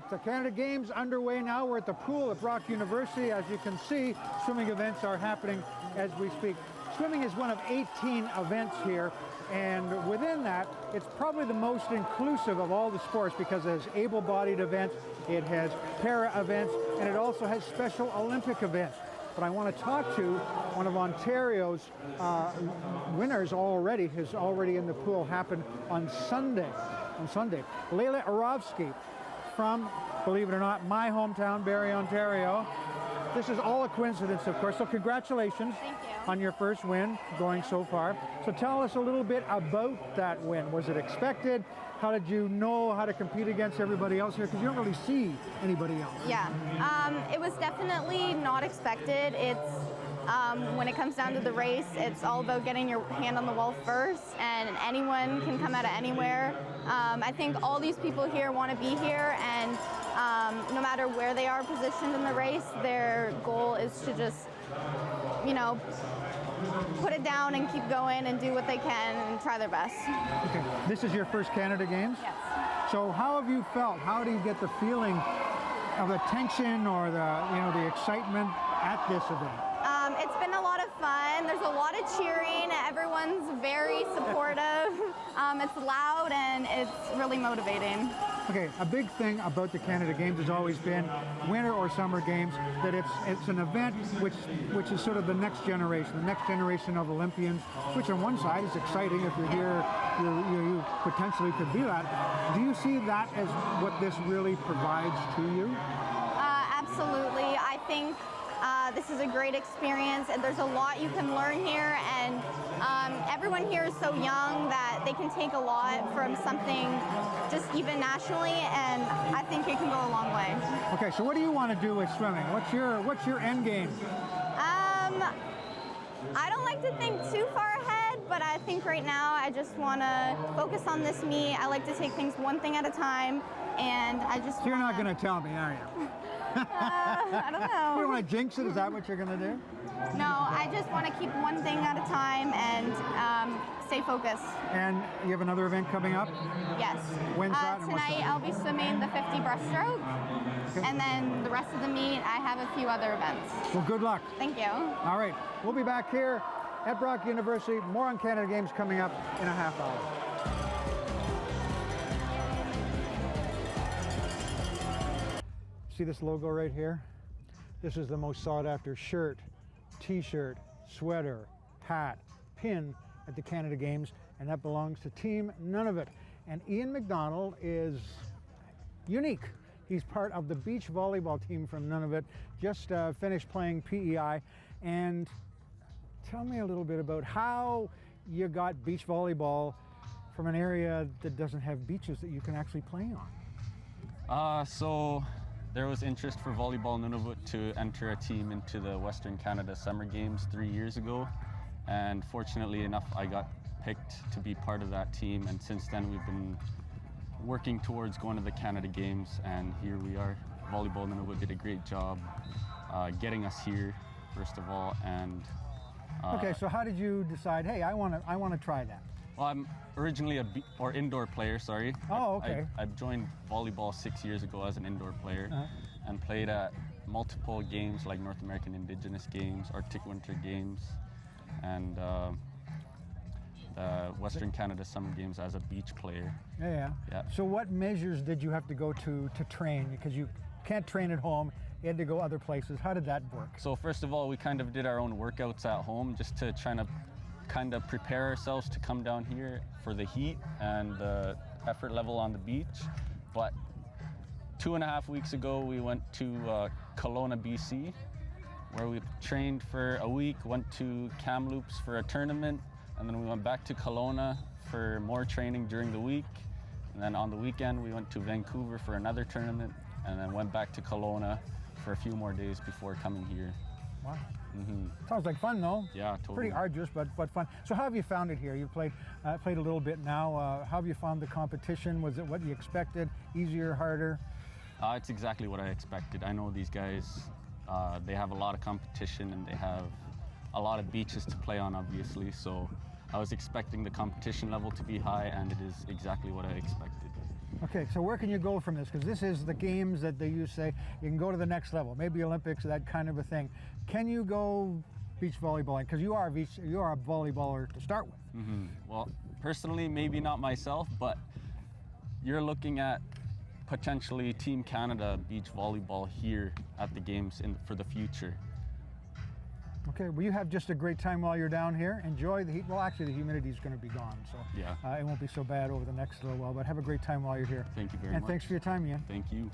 right, the Canada Games underway now. We're at the pool at Brock University. As you can see, swimming events are happening as we speak. Swimming is one of 18 events here, and within that, it's probably the most inclusive of all the sports because it has able-bodied events, it has para events, and it also has Special Olympic events. But I want to talk to one of Ontario's winners already, who's already in the pool, happened on Sunday. Laila Oravky from, believe it or not, my hometown, Barrie, Ontario. This is all a coincidence, of course, so congratulations. Thank you. On your first win going so far. So tell us a little bit about that win. Was it expected? How did you know how to compete against everybody else here? Because you don't really see anybody else. Yeah, it was definitely not expected. It's when it comes down to the race, it's all about getting your hand on the wall first, and anyone can come out of anywhere. I think all these people here want to be here, and no matter where they are positioned in the race, their goal is to just, you know, put it down and keep going and do what they can and try their best. Okay, this is your first Canada Games? Yes. So how have you felt? How do you get the feeling of the tension or the, you know, the excitement at this event? It's been a lot of fun. There's a lot of cheering. Everyone's very supportive. It's loud and it's really motivating. Okay, a big thing about the Canada Games has always been, winter or summer games, that it's an event which is sort of the next generation of Olympians, which on one side is exciting. If you're here, you potentially could be that. Do you see that as what this really provides to you? Absolutely. I think this is a great experience, and there's a lot you can learn here, and everyone here is so young that they can take a lot from something just even nationally, and I think it can go a long way. Okay, so what do you want to do with swimming? What's your end game? I don't like to think too far ahead, but I think right now I just want to focus on this meet. I like to take things one thing at a time, and I just So you're not going to tell me, are you? I don't know. You don't want to jinx it? Is that what you're going to do? No, I just want to keep one thing at a time and stay focused. And you have another event coming up? Yes. When's that? Tonight I'll be swimming the 50 breaststroke, okay. And then the rest of the meet I have a few other events. Well, good luck. Thank you. All right, we'll be back here at Brock University. More on Canada Games coming up in a half hour. See this logo right here? This is the most sought after shirt, t-shirt, sweater, hat, pin at the Canada Games, and that belongs to Team NUNAVUT. And Ian McDonald is unique. He's part of the beach volleyball team from NUNAVUT, just finished playing PEI. And tell me a little bit about how you got beach volleyball from an area that doesn't have beaches that you can actually play on. So there was interest for Volleyball NUNAVUT to enter a team into the Western Canada Summer Games 3 years ago. And fortunately enough, I got picked to be part of that team. And since then, we've been working towards going to the Canada Games. And here we are. Volleyball NUNAVUT did a great job getting us here, first of all. And okay, so how did you decide, hey, I want to try that? Well, I'm originally an indoor player, sorry. Oh, okay. I joined volleyball 6 years ago as an indoor player and played at multiple games like North American Indigenous Games, Arctic Winter Games, and the Western Canada Summer Games as a beach player. Yeah. So what measures did you have to go to train? Because you can't train at home. You had to go other places. How did that work? So first of all, we kind of did our own workouts at home just to try to kind of prepare ourselves to come down here for the heat and the effort level on the beach. But 2.5 weeks ago, we went to Kelowna, BC, where we trained for a week, went to Kamloops for a tournament, and then we went back to Kelowna for more training during the week. And then on the weekend, we went to Vancouver for another tournament, and then went back to Kelowna for a few more days before coming here. Wow. Sounds like fun, though. Yeah, totally. Pretty arduous, but fun. So how have you found it here? You've played a little bit now. How have you found the competition? Was it what you expected? Easier, harder? It's exactly what I expected. I know these guys, they have a lot of competition and they have a lot of beaches to play on, obviously. So I was expecting the competition level to be high, and it is exactly what I expected. Okay, so where can you go from this? Because this is the games that they use say you can go to the next level, maybe Olympics, that kind of a thing. Can you go beach volleyballing? Because you are a volleyballer to start with. Well, personally, maybe not myself, but you're looking at potentially Team Canada beach volleyball here at the games for the future. Okay, well, you have just a great time while you're down here. Enjoy the heat. Well, actually, the humidity is going to be gone, so Yeah. It won't be so bad over the next little while, but have a great time while you're here. Thank you very much. And thanks for your time, Ian. Thank you.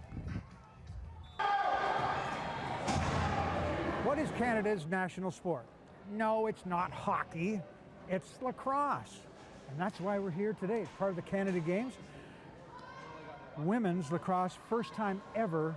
What is Canada's national sport? No, it's not hockey. It's lacrosse. And that's why we're here today. It's part of the Canada Games. Women's lacrosse, first time ever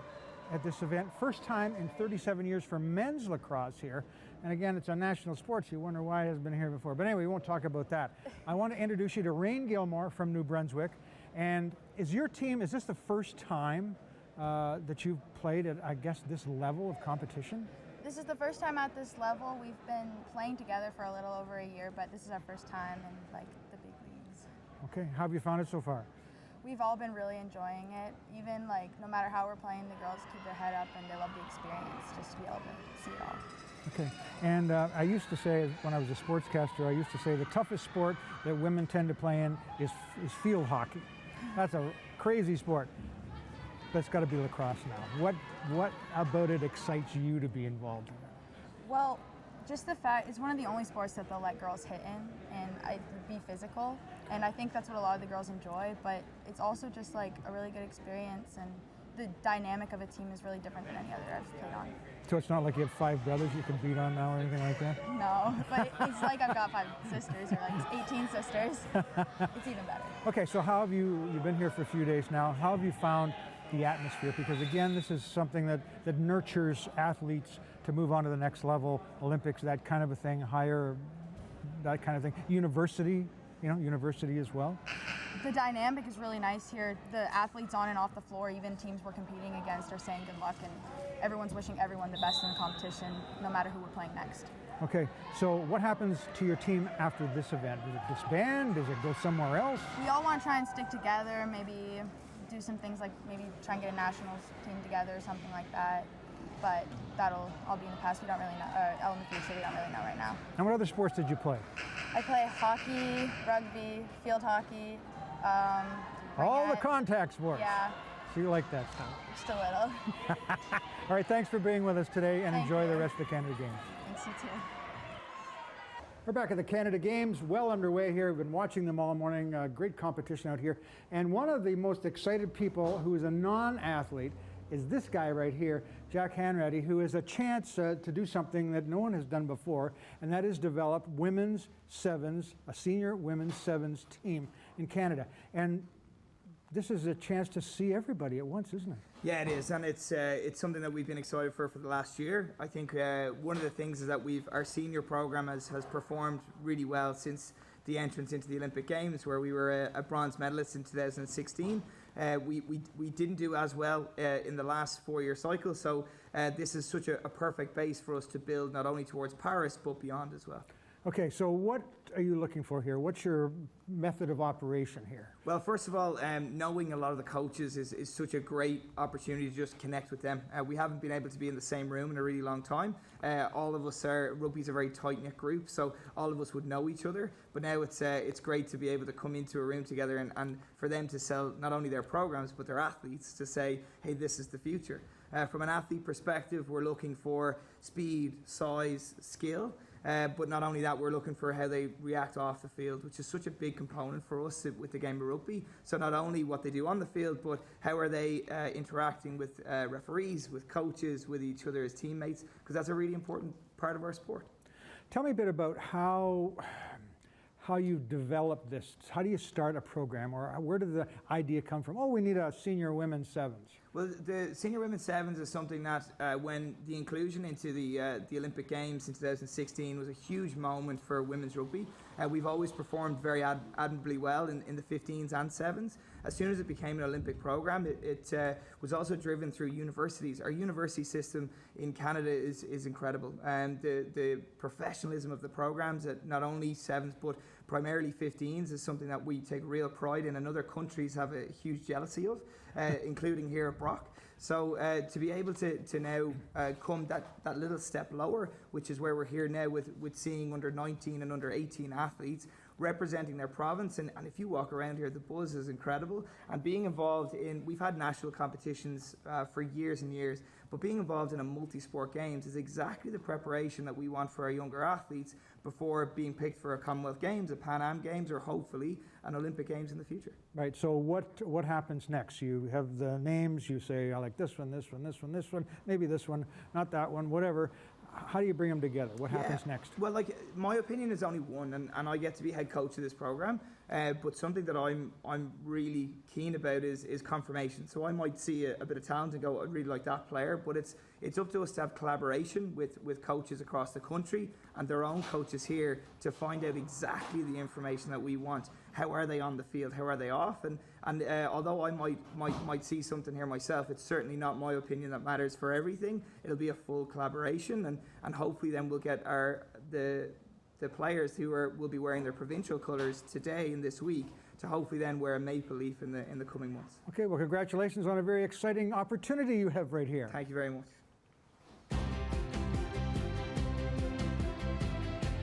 at this event. First time in 37 years for men's lacrosse here. And again, it's a national sport, so you wonder why it hasn't been here before. But anyway, we won't talk about that. I want to introduce you to Raine Gilmour from New Brunswick. And is this the first time that you've played at, I guess, this level of competition? This is the first time at this level. We've been playing together for a little over a year, but this is our first time in like the big leagues. Okay, how have you found it so far? We've all been really enjoying it. Even like no matter how we're playing, the girls keep their head up and they love the experience just to be able to see it all. Okay, and I used to say, when I was a sportscaster, I used to say the toughest sport that women tend to play in is field hockey. That's a crazy sport. But it's got to be lacrosse now. What about it excites you to be involved in it? Well, just the fact, it's one of the only sports that they'll let girls hit in and be physical. And I think that's what a lot of the girls enjoy, but it's also just like a really good experience, and the dynamic of a team is really different than any other I've played on. So it's not like you have 5 brothers you can beat on now or anything like that? No, but it's like I've got 5 sisters, or like 18 sisters. It's even better. Okay, so how have you've been here for a few days now, how have you found the atmosphere? Because again, this is something that nurtures athletes to move on to the next level, Olympics, that kind of a thing, higher, that kind of thing. University as well. The dynamic is really nice here. The athletes on and off the floor, even teams we're competing against, are saying good luck, and everyone's wishing everyone the best in the competition, no matter who we're playing next. Okay, so what happens to your team after this event? Does it disband? Does it go somewhere else? We all want to try and stick together, maybe do some things like maybe try and get a nationals team together or something like that. But that'll all be in the past. We don't really know, in the future, we don't really know right now. And what other sports did you play? I play hockey, rugby, field hockey. All the contact sports. Yeah. So you like that stuff. Just a little. All right, thanks for being with us today, and Thank enjoy you. the rest of the Canada Games. Thanks, you too. We're back at the Canada Games, well underway here. We've been watching them all morning. Great competition out here. And one of the most excited people who is a non-athlete is this guy right here, Jack Hanratty, who has a chance to do something that no one has done before, and that is develop women's sevens, a senior women's sevens team in Canada. And this is a chance to see everybody at once, isn't it? Yeah, it is, and it's something that we've been excited for the last year. I think one of the things is that our senior program has performed really well since the entrance into the Olympic Games, where we were a bronze medalist in 2016. We didn't do as well in the last 4-year cycle, so this is such a perfect base for us to build not only towards Paris but beyond as well. Okay, so what are you looking for here? What's your method of operation here? Well, first of all, knowing a lot of the coaches is such a great opportunity to just connect with them. We haven't been able to be in the same room in a really long time. All of us rugby's a very tight-knit group, so all of us would know each other. But now it's great to be able to come into a room together and for them to sell not only their programs but their athletes, to say, hey, this is the future. From an athlete perspective, we're looking for speed, size, skill. But not only that, we're looking for how they react off the field, which is such a big component for us with the game of rugby. So not only what they do on the field, but how are they interacting with referees, with coaches, with each other as teammates, because that's a really important part of our sport. Tell me a bit about how you develop this. How do you start a program, or where did the idea come from? Oh, we need a senior women's sevens. Well, the senior women's sevens is something that when the inclusion into the Olympic Games in 2016 was a huge moment for women's rugby. We've always performed very admirably well in the 15s and 7s. As soon as it became an Olympic program, it was also driven through universities. Our university system in Canada is incredible. The professionalism of the programs at not only 7s but primarily 15s is something that we take real pride in, and other countries have a huge jealousy of, including here at Brock. So to be able to now come that little step lower, which is where we're here now with seeing under 19 and under 18 athletes representing their province, and if you walk around here, the buzz is incredible. And being involved we've had national competitions for years and years, but being involved in a multi-sport games is exactly the preparation that we want for our younger athletes before being picked for a Commonwealth Games, a Pan Am Games, or hopefully an Olympic Games in the future. Right, so what happens next? You have the names, you say, I like this one, this one, this one, this one, maybe this one, not that one, whatever. How do you bring them together? What happens next? Well, like, my opinion is only one, and I get to be head coach of this program. But something that I'm really keen about is confirmation. So I might see a bit of talent and go, I really like that player, but it's up to us to have collaboration with coaches across the country and their own coaches here to find out exactly the information that we want. How are they on the field? How are they off? And although I might see something here myself, it's certainly not my opinion that matters for everything. It'll be a full collaboration, and hopefully then we'll get the players who will be wearing their provincial colours today and this week to hopefully then wear a maple leaf in the coming months. Okay, well, congratulations on a very exciting opportunity you have right here. Thank you very much.